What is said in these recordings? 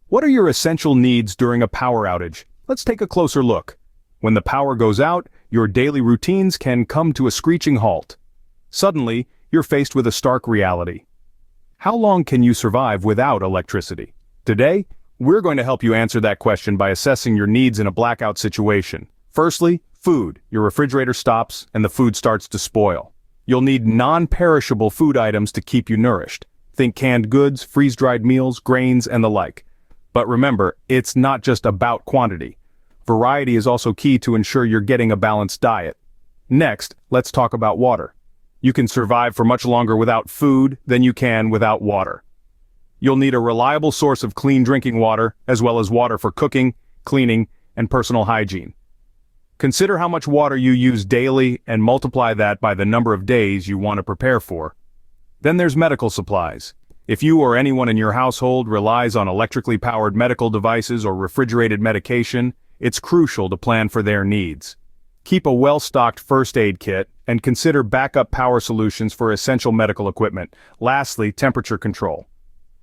What are your essential needs during a power outage? Let's take a closer look. When the power goes out, your daily routines can come to a screeching halt. Suddenly, you're faced with a stark reality. How long can you survive without electricity? Today, we're going to help you answer that question by assessing your needs in a blackout situation. Firstly, food. Your refrigerator stops and the food starts to spoil. You'll need non-perishable food items to keep you nourished. Think canned goods, freeze-dried meals, grains, and the like. But remember, it's not just about quantity. Variety is also key to ensure you're getting a balanced diet. Next, let's talk about water. You can survive for much longer without food than you can without water. You'll need a reliable source of clean drinking water, as well as water for cooking, cleaning, and personal hygiene. Consider how much water you use daily and multiply that by the number of days you want to prepare for. Then there's medical supplies. If you or anyone in your household relies on electrically powered medical devices or refrigerated medication, it's crucial to plan for their needs. Keep a well-stocked first aid kit and consider backup power solutions for essential medical equipment. Lastly, temperature control.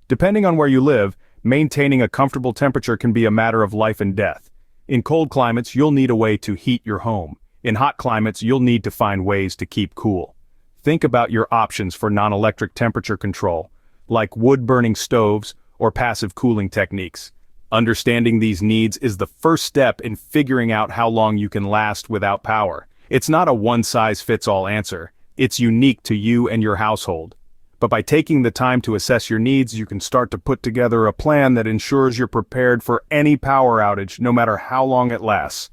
Depending on where you live, maintaining a comfortable temperature can be a matter of life and death. In cold climates, you'll need a way to heat your home. In hot climates, you'll need to find ways to keep cool. Think about your options for non-electric temperature control, like wood-burning stoves or passive cooling techniques. Understanding these needs is the first step in figuring out how long you can last without power. It's not a one-size-fits-all answer. It's unique to you and your household. But by taking the time to assess your needs, you can start to put together a plan that ensures you're prepared for any power outage, no matter how long it lasts.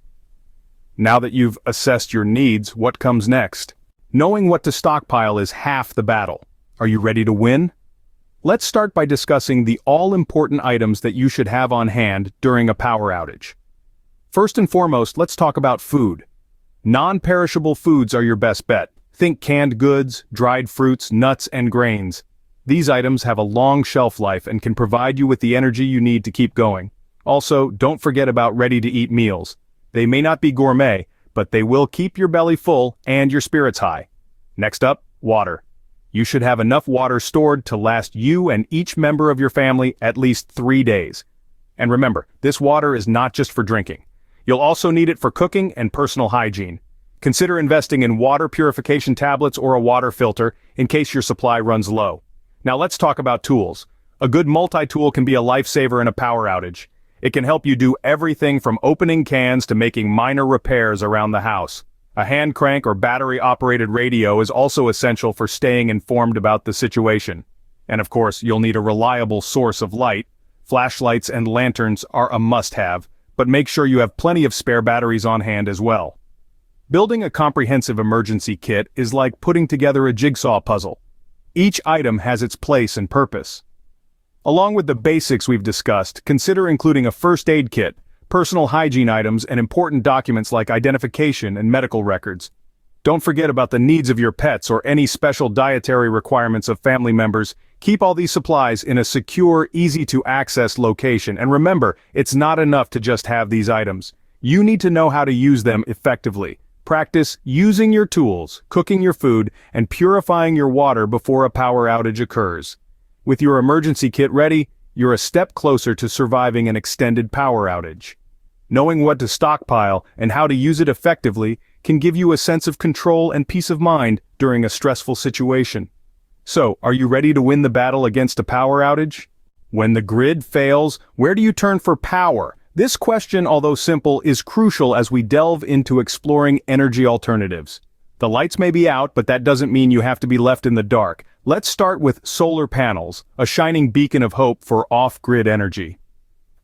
Now that you've assessed your needs, what comes next? Knowing what to stockpile is half the battle. Are you ready to win? Let's start by discussing the all-important items that you should have on hand during a power outage. First and foremost, let's talk about food. Non-perishable foods are your best bet. Think canned goods, dried fruits, nuts, and grains. These items have a long shelf life and can provide you with the energy you need to keep going. Also, don't forget about ready-to-eat meals. They may not be gourmet, but they will keep your belly full and your spirits high. Next up, water. You should have enough water stored to last you and each member of your family at least 3 days. And remember, this water is not just for drinking. You'll also need it for cooking and personal hygiene. Consider investing in water purification tablets or a water filter in case your supply runs low. Now let's talk about tools. A good multi-tool can be a lifesaver in a power outage. It can help you do everything from opening cans to making minor repairs around the house. A hand crank or battery-operated radio is also essential for staying informed about the situation. And of course, you'll need a reliable source of light. Flashlights and lanterns are a must-have, but make sure you have plenty of spare batteries on hand as well. Building a comprehensive emergency kit is like putting together a jigsaw puzzle. Each item has its place and purpose. Along with the basics we've discussed, consider including a first aid kit, personal hygiene items, and important documents like identification and medical records. Don't forget about the needs of your pets or any special dietary requirements of family members. Keep all these supplies in a secure, easy-to-access location, and remember, it's not enough to just have these items. You need to know how to use them effectively. Practice using your tools, cooking your food, and purifying your water before a power outage occurs. With your emergency kit ready, you're a step closer to surviving an extended power outage. Knowing what to stockpile and how to use it effectively can give you a sense of control and peace of mind during a stressful situation. So, are you ready to win the battle against a power outage? When the grid fails, where do you turn for power? This question, although simple, is crucial as we delve into exploring energy alternatives. The lights may be out, but that doesn't mean you have to be left in the dark. Let's start with solar panels, a shining beacon of hope for off-grid energy.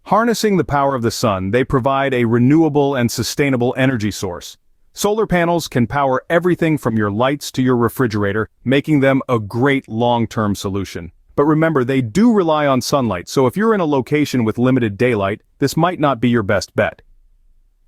Harnessing the power of the sun, they provide a renewable and sustainable energy source. Solar panels can power everything from your lights to your refrigerator, making them a great long-term solution. But remember, they do rely on sunlight, so if you're in a location with limited daylight, this might not be your best bet.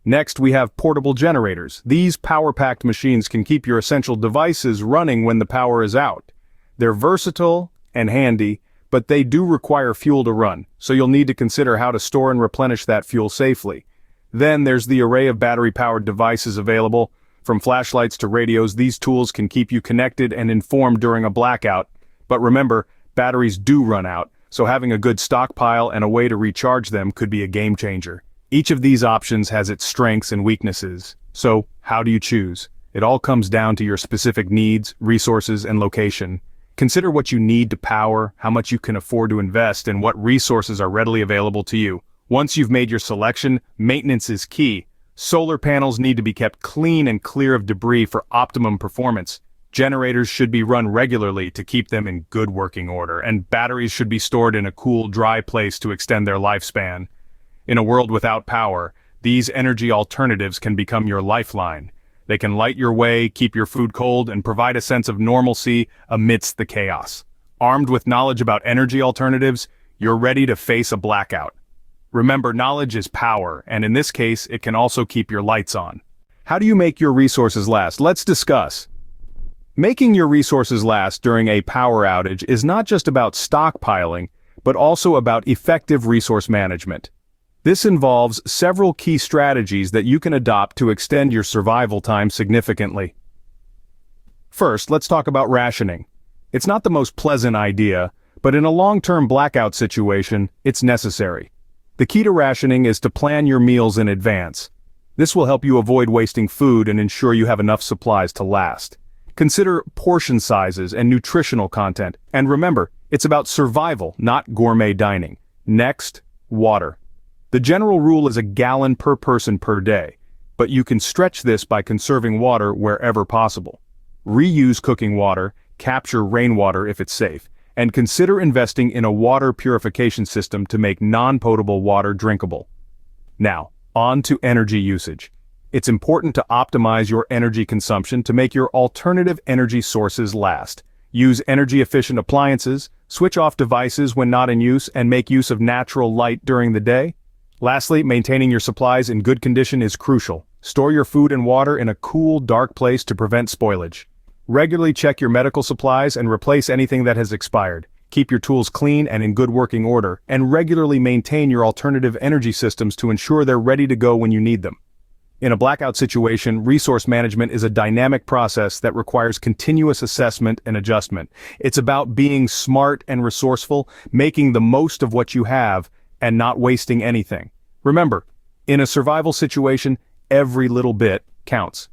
Next, we have portable generators. These power-packed machines can keep your essential devices running when the power is out. They're versatile and handy, but they do require fuel to run, so you'll need to consider how to store and replenish that fuel safely. Then there's the array of battery-powered devices available. From flashlights to radios, these tools can keep you connected and informed during a blackout. But remember, batteries do run out, so having a good stockpile and a way to recharge them could be a game changer. Each of these options has its strengths and weaknesses. So, how do you choose? It all comes down to your specific needs, resources, and location. Consider what you need to power, how much you can afford to invest, and what resources are readily available to you. Once you've made your selection, maintenance is key. Solar panels need to be kept clean and clear of debris for optimum performance. Generators should be run regularly to keep them in good working order, and batteries should be stored in a cool, dry place to extend their lifespan. In a world without power, these energy alternatives can become your lifeline. They can light your way, keep your food cold, and provide a sense of normalcy amidst the chaos. Armed with knowledge about energy alternatives, you're ready to face a blackout. Remember, knowledge is power, and in this case, it can also keep your lights on. How do you make your resources last? Let's discuss. Making your resources last during a power outage is not just about stockpiling, but also about effective resource management. This involves several key strategies that you can adopt to extend your survival time significantly. First, let's talk about rationing. It's not the most pleasant idea, but in a long-term blackout situation, it's necessary. The key to rationing is to plan your meals in advance. This will help you avoid wasting food and ensure you have enough supplies to last. Consider portion sizes and nutritional content, and remember, it's about survival, not gourmet dining. Next, water. The general rule is a gallon per person per day, but you can stretch this by conserving water wherever possible. Reuse cooking water, capture rainwater if it's safe, and consider investing in a water purification system to make non-potable water drinkable. Now, on to energy usage. It's important to optimize your energy consumption to make your alternative energy sources last. Use energy-efficient appliances, switch off devices when not in use, and make use of natural light during the day. Lastly, maintaining your supplies in good condition is crucial. Store your food and water in a cool, dark place to prevent spoilage. Regularly check your medical supplies and replace anything that has expired. Keep your tools clean and in good working order, and regularly maintain your alternative energy systems to ensure they're ready to go when you need them. In a blackout situation, resource management is a dynamic process that requires continuous assessment and adjustment. It's about being smart and resourceful, making the most of what you have, and not wasting anything. Remember, in a survival situation, every little bit counts.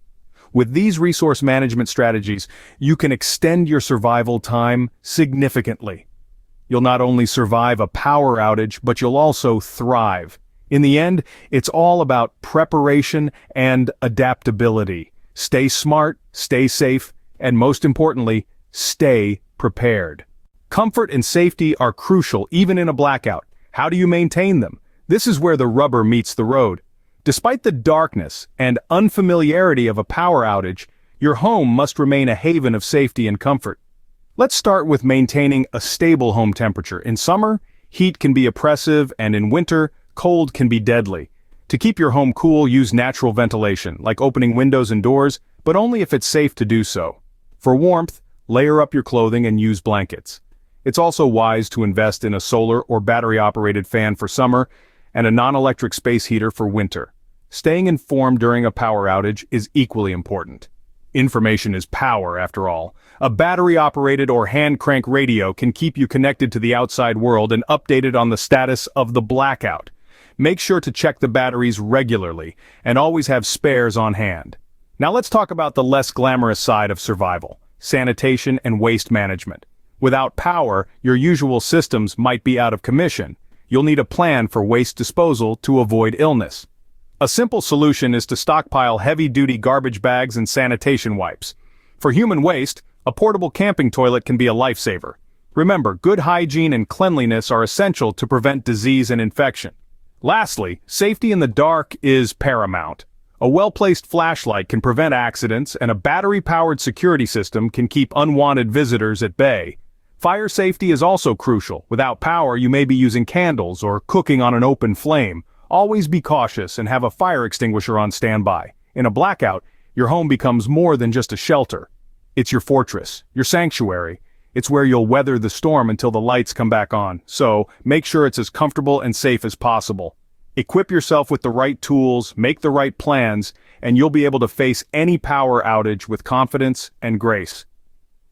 With these resource management strategies, you can extend your survival time significantly. You'll not only survive a power outage, but you'll also thrive. In the end, it's all about preparation and adaptability. Stay smart, stay safe, and most importantly, stay prepared. Comfort and safety are crucial even in a blackout. How do you maintain them? This is where the rubber meets the road. Despite the darkness and unfamiliarity of a power outage, your home must remain a haven of safety and comfort. Let's start with maintaining a stable home temperature. In summer, heat can be oppressive, and in winter, cold can be deadly. To keep your home cool, use natural ventilation, like opening windows and doors, but only if it's safe to do so. For warmth, layer up your clothing and use blankets. It's also wise to invest in a solar or battery-operated fan for summer and a non-electric space heater for winter. Staying informed during a power outage is equally important. Information is power, after all. A battery-operated or hand-crank radio can keep you connected to the outside world and updated on the status of the blackout. Make sure to check the batteries regularly and always have spares on hand. Now let's talk about the less glamorous side of survival: sanitation and waste management. Without power, your usual systems might be out of commission. You'll need a plan for waste disposal to avoid illness. A simple solution is to stockpile heavy-duty garbage bags and sanitation wipes. For human waste, a portable camping toilet can be a lifesaver. Remember, good hygiene and cleanliness are essential to prevent disease and infection. Lastly, safety in the dark is paramount. A well-placed flashlight can prevent accidents, and a battery-powered security system can keep unwanted visitors at bay. Fire safety is also crucial. Without power, you may be using candles or cooking on an open flame. Always be cautious and have a fire extinguisher on standby. In a blackout, your home becomes more than just a shelter. It's your fortress, your sanctuary. It's where you'll weather the storm until the lights come back on. So, make sure it's as comfortable and safe as possible. Equip yourself with the right tools, make the right plans, and you'll be able to face any power outage with confidence and grace.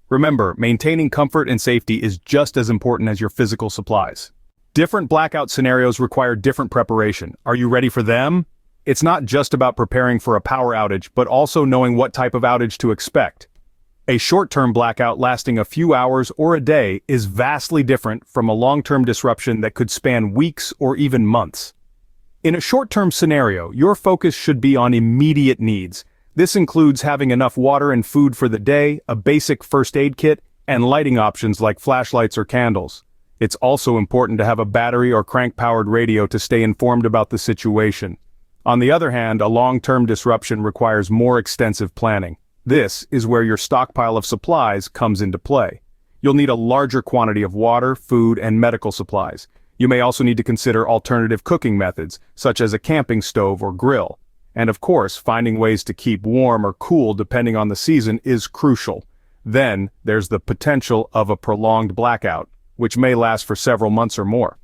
Remember, maintaining comfort and safety is just as important as your physical supplies. Different blackout scenarios require different preparation. Are you ready for them? It's not just about preparing for a power outage, but also knowing what type of outage to expect. A short-term blackout lasting a few hours or a day is vastly different from a long-term disruption that could span weeks or even months. In a short-term scenario, your focus should be on immediate needs. This includes having enough water and food for the day, a basic first aid kit, and lighting options like flashlights or candles. It's also important to have a battery or crank-powered radio to stay informed about the situation. On the other hand, a long-term disruption requires more extensive planning. This is where your stockpile of supplies comes into play. You'll need a larger quantity of water, food, and medical supplies. You may also need to consider alternative cooking methods, such as a camping stove or grill. And of course, finding ways to keep warm or cool depending on the season is crucial. Then, there's the potential of a prolonged blackout, which may last for several months or more.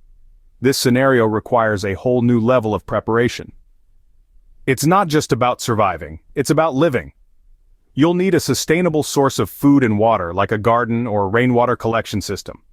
This scenario requires a whole new level of preparation. It's not just about surviving, it's about living. You'll need a sustainable source of food and water, like a garden or rainwater collection system.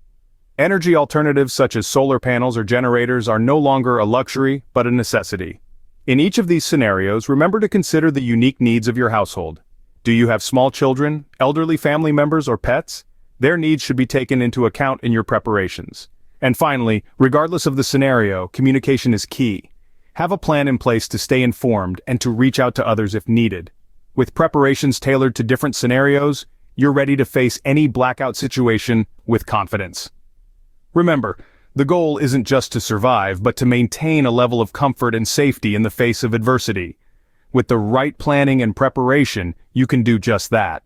Energy alternatives such as solar panels or generators are no longer a luxury, but a necessity. In each of these scenarios, remember to consider the unique needs of your household. Do you have small children, elderly family members, or pets? Their needs should be taken into account in your preparations. And finally, regardless of the scenario, communication is key. Have a plan in place to stay informed and to reach out to others if needed. With preparations tailored to different scenarios, you're ready to face any blackout situation with confidence. Remember, the goal isn't just to survive, but to maintain a level of comfort and safety in the face of adversity. With the right planning and preparation, you can do just that.